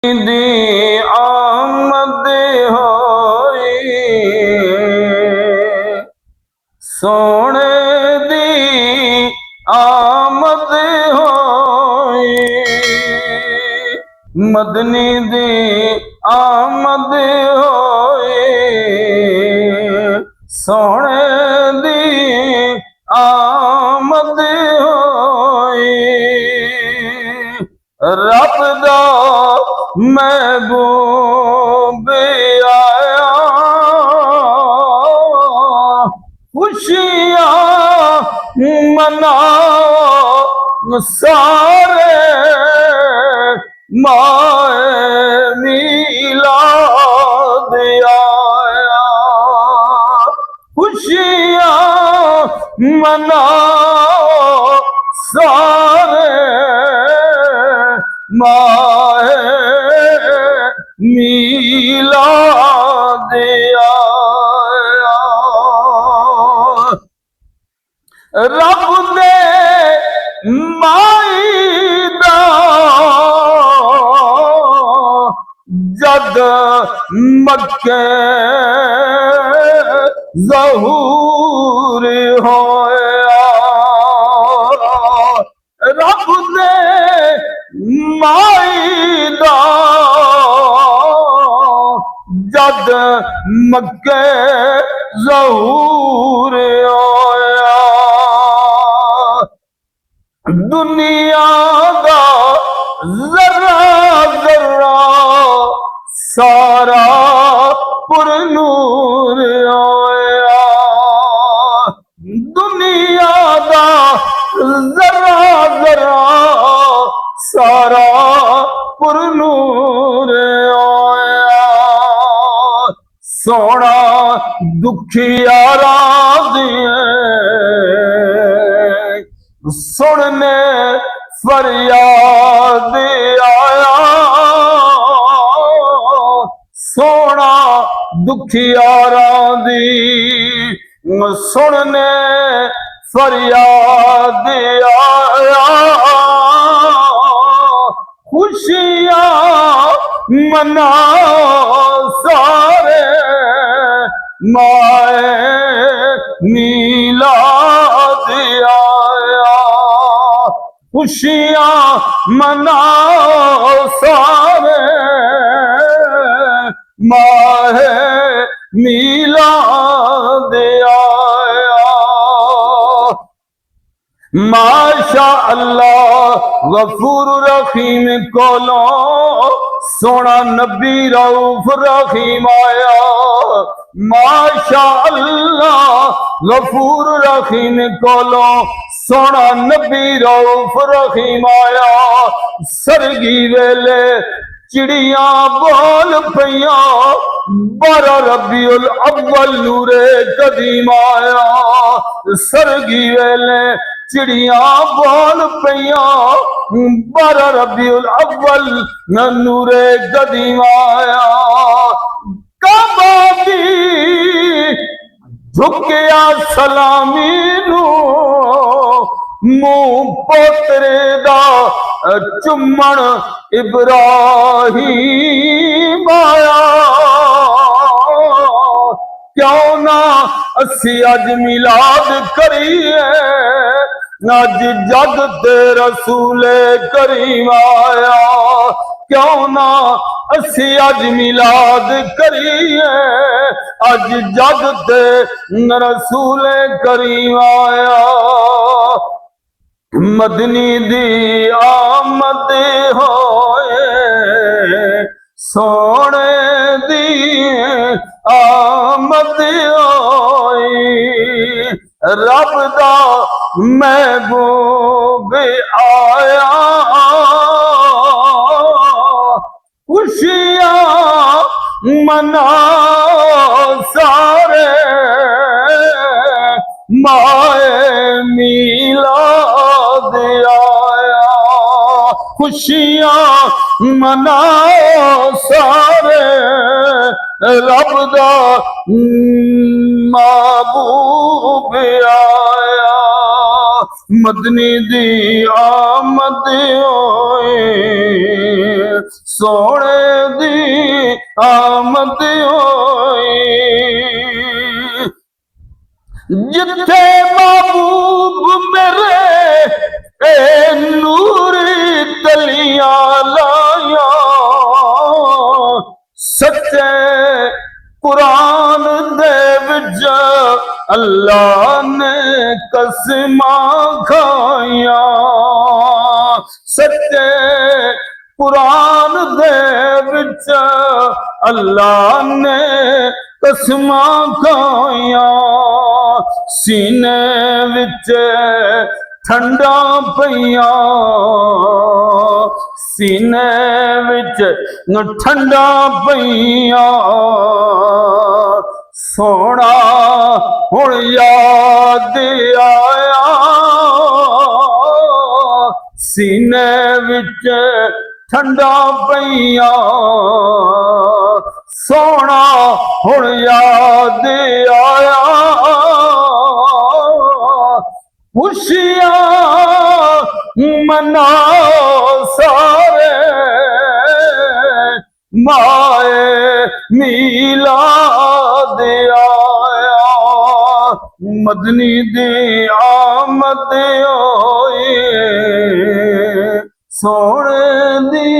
दी आमद होई सोने दी आमद होई मदनी दी आमद होई सोने दी आमद होई रब दा महबूब आया खुशियां मनाओ सारे माए मीलाद आया खुशियां मनाओ सारे माए मीलाद आया रब दे माई दा जद मक्के ज़हूर होया रब दे माई दा जद मक्के ज़हूर होया दुनिया दा जरा जरा सारा पुरनूर होया दुनिया दा जरा जरा सारा पुरनूर होया सोना दुखियारा दिए सुनने फरियाद आया सोना दुखियारा दी सुनने फरियाद आया खुशियां मनाओ सारे माए मीलाद आया खुशियां मनाओ सारे माए मीलाद आया माशा अल्लाह गफूर रहीम कोलो सोना नबी रऊफ रहीम आया माशा अल्लाह गफूर रहीम कोलो सोना नबी रऊफ रहीम आया सरगी वेले चिड़िया बोल पईया 12 रबीउल अव्वल नूरे कदीम आया सरगी वेले चिड़िया बोल पईया 12 रबीउल अव्वल नूरे कदीम आया काबा दी झुकिया सलामी नू मुंह पोतरे दा चुम्मण इब्राहीम आया क्यों ना असी अज मिलाद करिए अज जग ते रसूले करीम आया क्यों ना असी अज मिलाद करिए अज जग ते रसूले करीम आया मदनी दी आमद होए सोने दी आमद होई रब दा महबूब आया खुशियां मनाओ सारे माए मीलाद आया खुशियां मनाओ सारे रब दा महबूब आया मदनी दी आमद होए, सोने दी आमद होए। जिथे महबूब मेरे ए नूरी तलियां लाया, सच्चे कुरान दे विच अल्लाह ने कसमां खाया, सच्चे कुरान दे विच अल्लाह ने कसमां खाया। सीने विच ठंडा पईया, सीने विच ठंडा पईया, सोना हुण याद आया, सीने विच ठंडा पईया, सोना हुण याद आया। खुशियां मनाओ सारे, माए मीलाद आया, मदनी दी आमद होए, सोने दी